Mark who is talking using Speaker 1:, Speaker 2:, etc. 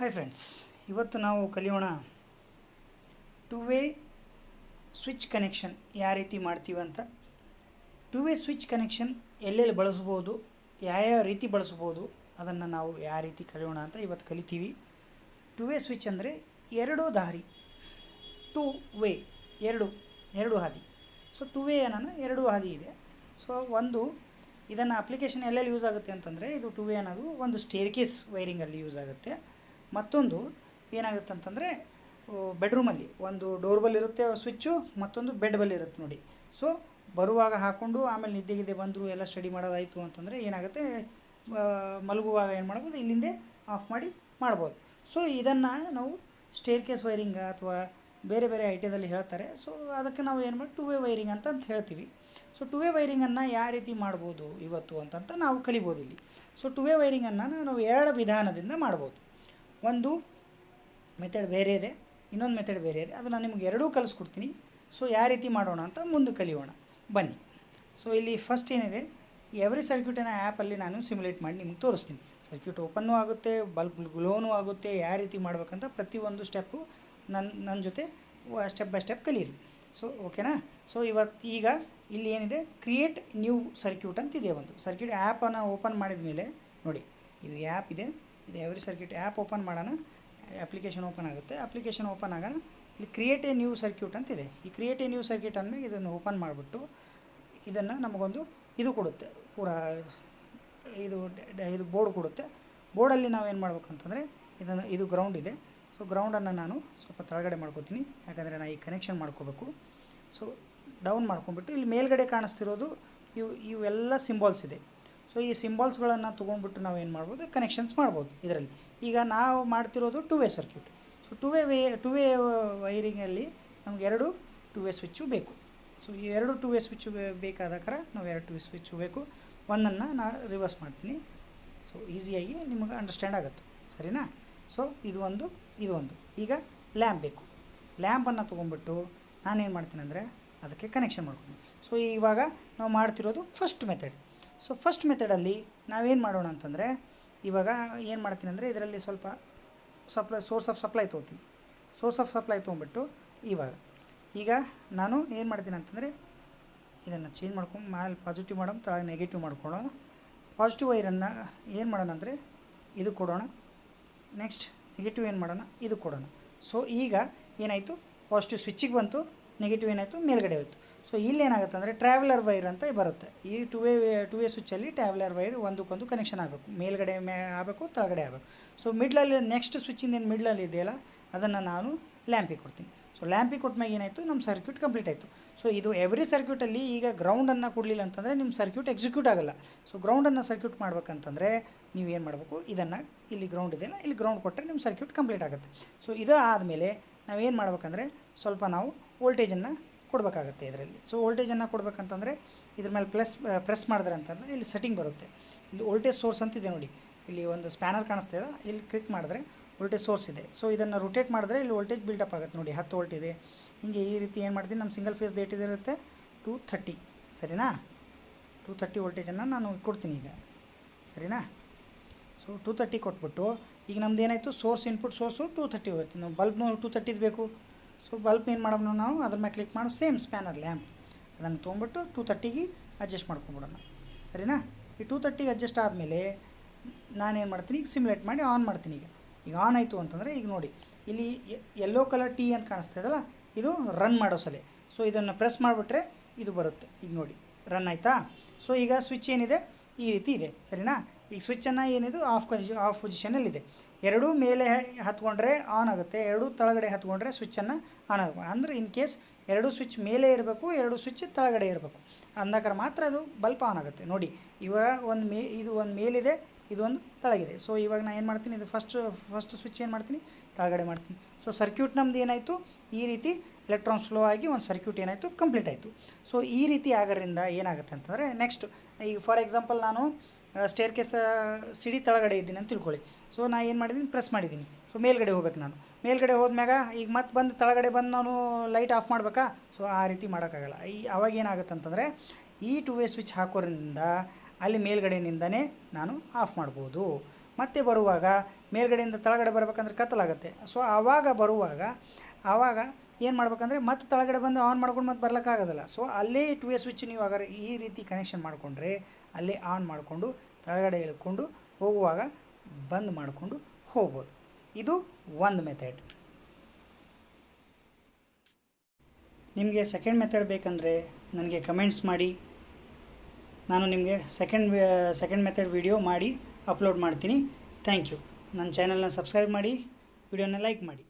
Speaker 1: Hi friends, ಇವತ್ತು ನಾವು ಕಲಿಯೋಣ ಟೂ ವೇ ಸ್ವಿಚ್ ಕನೆಕ್ಷನ್ ಯಾವ ರೀತಿ ಮಾಡ್ತೀವಿ ಅಂತ. ಟೂ ವೇ ಸ್ವಿಚ್ ಕನೆಕ್ಷನ್ ಎಲ್ಲೆಲ್ಲಿ ಬಳಸ್ಬೋದು, ಯಾವ ರೀತಿ ಬಳಸ್ಬೋದು ಅದನ್ನು ನಾವು ಯಾವ ರೀತಿ ಕಲಿಯೋಣ ಅಂತ ಇವತ್ತು ಕಲಿತೀವಿ. ಟೂ ವೇ ಸ್ವಿಚ್ ಅಂದರೆ ಎರಡು ದಾರಿ, ಟೂ ವೇ ಎರಡು ಹಾದಿ. ಸೊ ಟೂ ವೇ ಅನ್ನೋಣ ಎರಡು ಹಾದಿ ಇದೆ. ಸೊ ಒಂದು ಇದನ್ನು ಅಪ್ಲಿಕೇಶನ್ ಎಲ್ಲೆಲ್ಲಿ ಯೂಸ್ ಆಗುತ್ತೆ ಅಂತಂದರೆ, ಇದು ಟೂ ವೇ ಅನ್ನೋದು ಒಂದು ಸ್ಟೇರ್ಕೇಸ್ ವೈರಿಂಗಲ್ಲಿ ಯೂಸ್ ಆಗುತ್ತೆ. ಮತ್ತೊಂದು ಏನಾಗುತ್ತೆ ಅಂತಂದರೆ, ಬೆಡ್ರೂಮಲ್ಲಿ ಒಂದು ಡೋರ್ಬಲ್ ಇರುತ್ತೆ ಸ್ವಿಚ್ಚು, ಮತ್ತೊಂದು ಬೆಡ್ ಬಲ್ ಇರುತ್ತೆ ನೋಡಿ. ಸೊ ಬರುವಾಗ ಹಾಕ್ಕೊಂಡು ಆಮೇಲೆ ನಿದ್ದೆಗಿದ್ದೆ ಬಂದರು ಎಲ್ಲ ಸ್ಟಡಿ ಮಾಡೋದಾಯಿತು ಅಂತಂದರೆ ಏನಾಗುತ್ತೆ, ಮಲಗುವಾಗ ಏನು ಮಾಡ್ಬೋದು, ಇಲ್ಲಿಂದೇ ಆಫ್ ಮಾಡಿ ಮಾಡ್ಬೋದು. ಸೊ ಇದನ್ನು ನಾವು ಸ್ಟೇರ್ಕೇಸ್ ವೈರಿಂಗ್ ಅಥವಾ ಬೇರೆ ಬೇರೆ ಐಟದಲ್ಲಿ ಹೇಳ್ತಾರೆ. ಸೊ ಅದಕ್ಕೆ ನಾವು ಏನು ಮಾಡಿ ಟೂ ವೇ ವೈರಿಂಗ್ ಅಂತ ಹೇಳ್ತೀವಿ. ಸೊ ಟೂ ವೇ ವೈರಿಂಗನ್ನು ಯಾವ ರೀತಿ ಮಾಡ್ಬೋದು ಇವತ್ತು ಅಂತಂತ ನಾವು ಕಲಿಬೋದು ಇಲ್ಲಿ. ಸೊ ಟೂ ವೇ ವೈರಿಂಗನ್ನು ನಾವು ಎರಡು ವಿಧಾನದಿಂದ ಮಾಡ್ಬೋದು. ಒಂದು ಮೆಥಡ್ ಬೇರೆ ಇದೆ, ಇನ್ನೊಂದು ಮೆಥಡ್ ಬೇರೆ ಇದೆ. ಅದು ನಾನು ನಿಮ್ಗೆ ಎರಡೂ ಕಲಿಸ್ಕೊಡ್ತೀನಿ. ಸೊ ಯಾವ ರೀತಿ ಮಾಡೋಣ ಅಂತ ಮುಂದೆ ಕಲಿಯೋಣ ಬನ್ನಿ. ಸೊ ಇಲ್ಲಿ ಫಸ್ಟ್ ಏನಿದೆ, ಎವ್ರಿ ಸರ್ಕ್ಯೂಟನ್ನು ಆ್ಯಪಲ್ಲಿ ನಾನು ಸಿಮ್ಯುಲೇಟ್ ಮಾಡಿ ನಿಮ್ಗೆ ತೋರಿಸ್ತೀನಿ. ಸರ್ಕ್ಯೂಟ್ ಓಪನ್ನೂ ಆಗುತ್ತೆ, ಬಲ್ಬ್ ಗ್ಲೋನೂ ಆಗುತ್ತೆ. ಯಾವ ರೀತಿ ಮಾಡ್ಬೇಕಂತ ಪ್ರತಿಯೊಂದು ಸ್ಟೆಪ್ಪು ನನ್ನ ಜೊತೆ ಸ್ಟೆಪ್ ಬೈ ಸ್ಟೆಪ್ ಕಲೀರಿ. ಸೊ ಓಕೆನಾ. ಸೊ ಈಗ ಇಲ್ಲಿ ಏನಿದೆ, ಕ್ರಿಯೇಟ್ ನ್ಯೂ ಸರ್ಕ್ಯೂಟ್ ಅಂತಿದೆ. ಒಂದು ಸರ್ಕ್ಯೂಟ್ ಆ್ಯಪನ್ನು ಓಪನ್ ಮಾಡಿದ ಮೇಲೆ ನೋಡಿ, ಇದು ಆ್ಯಪ್ ಇದೆ, ಇದು ಎವ್ರಿ ಸರ್ಕ್ಯೂಟ್ ಆ್ಯಪ್ ಓಪನ್ ಮಾಡೋಣ. ಅಪ್ಲಿಕೇಶನ್ ಓಪನ್ ಆಗುತ್ತೆ. ಅಪ್ಲಿಕೇಶನ್ ಓಪನ್ ಆಗೋಣ, ಇಲ್ಲಿ ಕ್ರಿಯೇಟ್ ಎ ನ್ಯೂ ಸರ್ಕ್ಯೂಟ್ ಅಂತಿದೆ. ಈ ಕ್ರಿಯೇಟ್ ಎ ನ್ಯೂ ಸರ್ಕ್ಯೂಟ್ ಅಂದಮೇಲೆ ಇದನ್ನು ಓಪನ್ ಮಾಡಿಬಿಟ್ಟು ಇದನ್ನು ನಮಗೊಂದು ಇದು ಕೊಡುತ್ತೆ, ಪೂರಾ ಇದು ಬೋರ್ಡ್ ಕೊಡುತ್ತೆ. ಬೋರ್ಡಲ್ಲಿ ನಾವೇನು ಮಾಡ್ಬೇಕಂತಂದರೆ, ಇದು ಗ್ರೌಂಡ್ ಇದೆ. ಸೊ ಗ್ರೌಂಡನ್ನು ನಾನು ಸ್ವಲ್ಪ ಕೆಳಗಡೆ ಮಾಡ್ಕೋತೀನಿ, ಯಾಕಂದರೆ ನಾನು ಈ ಕನೆಕ್ಷನ್ ಮಾಡ್ಕೋಬೇಕು. ಸೊ ಡೌನ್ ಮಾಡ್ಕೊಂಬಿಟ್ಟು ಇಲ್ಲಿ ಮೇಲ್ಗಡೆ ಕಾಣಿಸ್ತಿರೋದು ಇವೆಲ್ಲ ಸಿಂಬಾಲ್ಸ್ ಇದೆ. ಸೊ ಈ ಸಿಂಬಾಲ್ಸ್ಗಳನ್ನು ತೊಗೊಂಡ್ಬಿಟ್ಟು ನಾವು ಏನು ಮಾಡ್ಬೋದು, ಕನೆಕ್ಷನ್ಸ್ ಮಾಡ್ಬೋದು ಇದರಲ್ಲಿ. ಈಗ ನಾವು ಮಾಡ್ತಿರೋದು two way circuit. So two way ವೈರಿಂಗಲ್ಲಿ ನಮ್ಗೆ ಎರಡು ಟೂ ವೇ ಸ್ವಿಚ್ಚು ಬೇಕು. ಸೊ ಈ ಎರಡು ಟೂ ವೇ ಸ್ವಿಚ್ಚು ಬೇಕಾದ ಕಾರಣ ನಾವು ಎರಡು ಟೂ ವೇ ಸ್ವಿಚ್ಚು ಬೇಕು. ಒಂದನ್ನು ನಾನು ರಿವರ್ಸ್ ಮಾಡ್ತೀನಿ. ಸೊ ಈಸಿಯಾಗಿ ನಿಮಗೆ ಅಂಡರ್ಸ್ಟ್ಯಾಂಡ್ ಆಗುತ್ತೆ, ಸರಿನಾ. ಸೊ ಇದು ಒಂದು. ಈಗ ಲ್ಯಾಂಪ್ ಬೇಕು. ಲ್ಯಾಂಪನ್ನು ತೊಗೊಂಡ್ಬಿಟ್ಟು ನಾನೇನು ಮಾಡ್ತೀನಿ ಅಂದರೆ ಅದಕ್ಕೆ ಕನೆಕ್ಷನ್ ಮಾಡ್ತೀನಿ. ಸೊ ಇವಾಗ ನಾವು ಮಾಡ್ತಿರೋದು ಫಸ್ಟ್ ಮೆಥಡ್. ಸೊ ಫಸ್ಟ್ ಮೆಥಡಲ್ಲಿ ನಾವೇನು ಮಾಡೋಣ ಅಂತಂದರೆ, ಇವಾಗ ಏನು ಮಾಡ್ತೀನಿ ಅಂದರೆ ಇದರಲ್ಲಿ ಸ್ವಲ್ಪ ಸೋರ್ಸ್ ಆಫ್ ಸಪ್ಲೈ ತೊಗೋತೀನಿ. ಸೋರ್ಸ್ ಆಫ್ ಸಪ್ಲೈ ತೊಗೊಂಬಿಟ್ಟು ಈಗ ನಾನು ಏನು ಮಾಡ್ತೀನಿ ಅಂತಂದರೆ, ಇದನ್ನು ಚೇಂಜ್ ಮಾಡ್ಕೊಂಡು ಮೇಲೆ ಪಾಸಿಟಿವ್ ಮಾಡೋಣ, ತಳಗೆ ನೆಗೆಟಿವ್ ಮಾಡ್ಕೊಳ್ಳೋಣ. ಪಾಸಿಟಿವ್ ವೈರನ್ನು ಏನು ಮಾಡೋಣ ಅಂದರೆ ಇದು ಕೊಡೋಣ. ನೆಕ್ಸ್ಟ್ ನೆಗೆಟಿವ್ ಏನು ಮಾಡೋಣ, ಇದು ಕೊಡೋಣ. ಸೊ ಈಗ ಏನಾಯಿತು, ಪಾಸಿಟಿವ್ ಸ್ವಿಚ್ಚಿಗೆ ಬಂತು, ನೆಗೆಟಿವ್ ಏನಾಯಿತು ಮೇಲ್ಗಡೆ ಹೋಯಿತು. ಸೊ ಇಲ್ಲೇನಾಗುತ್ತೆ ಅಂದರೆ ಟ್ರಾವೆಲರ್ ವೈರ್ ಅಂತ ಬರುತ್ತೆ. ಈ ಟೂ ವೇ ಸ್ವಿಚ್ಚಲ್ಲಿ ಟ್ರಾವೆಲರ್ ವೈರ್ ಒಂದಕ್ಕೊಂದು ಕನೆಕ್ಷನ್ ಆಗಬೇಕು, ಮೇಲ್ಗಡೆ ಆಗಬೇಕು, ಕೆಳಗಡೆ ಆಗಬೇಕು. ಸೊ ಮಿಡ್ಲಲ್ಲಿ ನೆಕ್ಸ್ಟ್ ಸ್ವಿಚ್ಚಿಂದ ಏನು ಮಿಡ್ಲಲ್ಲಿ ಇದೆಯಲ್ಲ ಅದನ್ನು ನಾನು ಲ್ಯಾಂಪಿಗೆ ಕೊಡ್ತೀನಿ. ಸೊ ಲ್ಯಾಂಪಿಗೆ ಕೊಟ್ಟಾಗ ಏನಾಯಿತು, ನಮ್ಮ ಸರ್ಕ್ಯೂಟ್ ಕಂಪ್ಲೀಟ್ ಆಯಿತು. ಸೊ ಇದು ಎವ್ರಿ ಸರ್ಕ್ಯೂಟಲ್ಲಿ ಈಗ ಗ್ರೌಂಡನ್ನು ಕೊಡಲಿಲ್ಲ ಅಂತಂದರೆ ನಿಮ್ಮ ಸರ್ಕ್ಯೂಟ್ ಎಕ್ಸಿಕ್ಯೂಟ್ ಆಗೋಲ್ಲ. ಸೊ ಗ್ರೌಂಡನ್ನು ಸರ್ಕ್ಯೂಟ್ ಮಾಡ್ಬೇಕಂತಂದರೆ ನೀವೇನು ಮಾಡಬೇಕು, ಇದನ್ನು ಇಲ್ಲಿ ಗ್ರೌಂಡ್ ಇದೆಯಲ್ಲ, ಇಲ್ಲಿ ಗ್ರೌಂಡ್ ಕೊಟ್ಟರೆ ನಿಮ್ಮ ಸರ್ಕ್ಯೂಟ್ ಕಂಪ್ಲೀಟ್ ಆಗುತ್ತೆ. ಸೊ ಇದು ಆದಮೇಲೆ ನಾವೇನು ಮಾಡ್ಬೇಕಂದ್ರೆ ಸ್ವಲ್ಪ ನಾವು ವೋಲ್ಟೇಜನ್ನು ಕೊಡಬೇಕಾಗತ್ತೆ ಇದರಲ್ಲಿ. ಸೊ ವೋಲ್ಟೇಜನ್ನು ಕೊಡಬೇಕಂತಂದರೆ ಇದ್ರ ಮೇಲೆ ಪ್ರೆಸ್ ಮಾಡಿದ್ರೆ ಅಂತಂದರೆ ಇಲ್ಲಿ ಸೆಟ್ಟಿಂಗ್ ಬರುತ್ತೆ. ಇಲ್ಲಿ ವೋಲ್ಟೇಜ್ ಸೋರ್ಸ್ ಅಂತಿದೆ ನೋಡಿ, ಇಲ್ಲಿ ಒಂದು ಸ್ಪ್ಯಾನರ್ ಕಾಣಿಸ್ತಾ ಇದೆ, ಇಲ್ಲಿ ಕ್ಲಿಕ್ ಮಾಡಿದ್ರೆ ವೋಲ್ಟೇಜ್ ಸೋರ್ಸ್ ಇದೆ. ಸೊ ಇದನ್ನು ರೊಟೇಟ್ ಮಾಡಿದ್ರೆ ಇಲ್ಲಿ ವೋಲ್ಟೇಜ್ ಬಿಲ್ಡಪ್ ಆಗುತ್ತೆ ನೋಡಿ, 10 ವೋಲ್ಟ್ ಇದೆ. ಹೀಗೆ ಈ ರೀತಿ ಏನು ಮಾಡ್ತೀನಿ, ನಮ್ಮ ಸಿಂಗಲ್ ಫೇಸ್ ಡೇಟ್ ಇರುತ್ತೆ 230, ಸರಿನಾ. 230 ವೋಲ್ಟೇಜನ್ನು ನಾನು ಕೊಡ್ತೀನಿ ಈಗ, ಸರಿನಾ. ಸೊ 230 ಕೊಟ್ಬಿಟ್ಟು ಈಗ ನಮ್ದು ಏನಾಯಿತು, ಸೋರ್ಸ್ ಇನ್ಪುಟ್ ಸೋರ್ಸು 230 ಹೋಗುತ್ತೆ. ನಾವು ಬಲ್ಬ್ನು 230 ಬೇಕು. ಸೊ ಬಲ್ಬ್ ಏನು ಮಾಡೋಣ, ನಾವು ಅದ್ರ ಮೇಲೆ ಕ್ಲಿಕ್ ಮಾಡಿ ಸೇಮ್ ಸ್ಪ್ಯಾನರ್ ಲ್ಯಾಂಪ್ ಅದನ್ನು ತೊಗೊಂಬಿಟ್ಟು 230ಗೆ ಅಡ್ಜಸ್ಟ್ ಮಾಡ್ಕೊಂಬಿಡೋಣ, ಸರಿನಾ. ಈ 230ಗೆ ಅಡ್ಜಸ್ಟ್ ಆದಮೇಲೆ ನಾನೇನು ಮಾಡ್ತೀನಿ, ಈಗ ಸಿಮ್ಯುಲೇಟ್ ಮಾಡಿ ಆನ್ ಮಾಡ್ತೀನಿ. ಈಗ ಆನ್ ಆಯಿತು ಅಂತಂದರೆ ಈಗ ನೋಡಿ, ಇಲ್ಲಿ ಯೆಲ್ಲೋ ಕಲರ್ ಟೀ ಅಂತ ಕಾಣಿಸ್ತಾ ಇದಲ್ಲ, ಇದು ರನ್ ಮಾಡೋ ಸಲ. ಸೊ ಇದನ್ನು ಪ್ರೆಸ್ ಮಾಡಿಬಿಟ್ರೆ ಇದು ಬರುತ್ತೆ. ಈಗ ನೋಡಿ ರನ್ ಆಯಿತಾ. ಸೊ ಈಗ ಸ್ವಿಚ್ ಏನಿದೆ ಈ ರೀತಿ ಇದೆ, ಸರಿನಾ. ಈಗ ಸ್ವಿಚ್ಚನ್ನು ಏನಿದು ಆಫ್ ಪೊಸಿಷನಲ್ಲಿದೆ. ಎರಡೂ ಮೇಲೆ ಹತ್ಕೊಂಡ್ರೆ ಆನ್ ಆಗುತ್ತೆ, ಎರಡೂ ಕೆಳಗಡೆ ಹತ್ಕೊಂಡ್ರೆ ಸ್ವಿಚ್ಚನ್ನು ಆನ್ ಆಗಬೇಕು. ಅಂದರೆ ಇನ್ ಕೇಸ್ ಎರಡು ಸ್ವಿಚ್ ಮೇಲೆ ಇರಬೇಕು, ಎರಡು ಸ್ವಿಚ್ ಕೆಳಗಡೆ ಇರಬೇಕು ಅಂದಾಕಾರ ಮಾತ್ರ ಅದು ಬಲ್ಪ್ ಆನ್ ಆಗುತ್ತೆ. ನೋಡಿ ಇವಾಗ ಇದು ಒಂದು ಮೇಲಿದೆ, ಇದೊಂದು ಕೆಳಗಿದೆ. ಸೊ ಇವಾಗ ನಾನು ಏನು ಮಾಡ್ತೀನಿ, ಇದು ಫಸ್ಟ್ ಸ್ವಿಚ್ ಏನು ಮಾಡ್ತೀನಿ, ಕೆಳಗಡೆ ಮಾಡ್ತೀನಿ. ಸೊ ಸರ್ಕ್ಯೂಟ್ ನಮ್ದು ಏನಾಯಿತು, ಈ ರೀತಿ ಎಲೆಕ್ಟ್ರಾನ್ಸ್ ಫ್ಲೋ ಆಗಿ ಒಂದು ಸರ್ಕ್ಯೂಟ್ ಏನಾಯಿತು, ಕಂಪ್ಲೀಟ್ ಆಯಿತು. ಸೊ ಈ ರೀತಿ ಆಗೋದ್ರಿಂದ ಏನಾಗುತ್ತೆ ಅಂತಂದರೆ, ನೆಕ್ಸ್ಟ್ ಈಗ ಫಾರ್ ಎಕ್ಸಾಂಪಲ್ ನಾನು ಸ್ಟೇರ್ಕೇಸ್ ಸಿಡಿ ಕೆಳಗಡೆ ಇದ್ದೀನಿ ಅಂತ ತಿಳ್ಕೊಳ್ಳಿ. ಸೊ ನಾನು ಏನು ಮಾಡಿದ್ದೀನಿ, ಪ್ರೆಸ್ ಮಾಡಿದ್ದೀನಿ. ಸೊ ಮೇಲ್ಗಡೆ ಹೋಗ್ಬೇಕು ನಾನು. ಮೇಲ್ಗಡೆ ಹೋದ್ಮ್ಯಾಗ ಈಗ ಮತ್ತೆ ಬಂದು ಕೆಳಗಡೆ ಬಂದು ನಾನು ಲೈಟ್ ಆಫ್ ಮಾಡಬೇಕಾ. ಸೊ ಆ ರೀತಿ ಮಾಡೋಕ್ಕಾಗಲ್ಲ. ಅವಾಗ ಏನಾಗುತ್ತೆ ಅಂತಂದರೆ, ಈ ಟೂ ವೇ ಸ್ವಿಚ್ ಹಾಕೋದ್ರಿಂದ ಅಲ್ಲಿ ಮೇಲ್ಗಡೆಯಿಂದನೇ ನಾನು ಆಫ್ ಮಾಡ್ಬೋದು. ಮತ್ತೆ ಬರುವಾಗ ಮೇಲ್ಗಡೆಯಿಂದ ತೆಳಗಡೆ ಬರಬೇಕಂದ್ರೆ ಕತ್ತಲಾಗುತ್ತೆ. ಸೊ ಆವಾಗ ಏನು ಮಾಡ್ಬೇಕಂದ್ರೆ ಮತ್ತೆ ತೆಳಗಡೆ ಬಂದು ಆನ್ ಮಾಡ್ಕೊಂಡು ಮತ್ತೆ ಬರ್ಲಿಕ್ಕಾಗೋದಿಲ್ಲ. ಸೊ ಅಲ್ಲೇ 2 ವೇ ಸ್ವಿಚ್ ನೀವು ಅಗರ್ ಈ ರೀತಿ ಕನೆಕ್ಷನ್ ಮಾಡಿಕೊಂಡ್ರೆ ಅಲ್ಲೇ ಆನ್ ಮಾಡಿಕೊಂಡು ತೆಳಗಡೆ ಇಳ್ಕೊಂಡು ಹೋಗುವಾಗ ಬಂದ್ ಮಾಡಿಕೊಂಡು ಹೋಗ್ಬೋದು. ಇದು ಒಂದು ಮೆಥಡ್. ನಿಮಗೆ ಸೆಕೆಂಡ್ ಮೆಥಡ್ ಬೇಕಂದರೆ ನನಗೆ ಕಮೆಂಟ್ಸ್ ಮಾಡಿ, ನಾನು ನಿಮಗೆ ಸೆಕೆಂಡ್ ಮೆಥಡ್ ವಿಡಿಯೋ ಮಾಡಿ ಅಪ್ಲೋಡ್ ಮಾಡ್ತೀನಿ. Thank you. ನನ್ನ ಚಾನಲ್ನ ಸಬ್ಸ್ಕ್ರೈಬ್ ಮಾಡಿ, ವಿಡಿಯೋನ ಲೈಕ್ ಮಾಡಿ.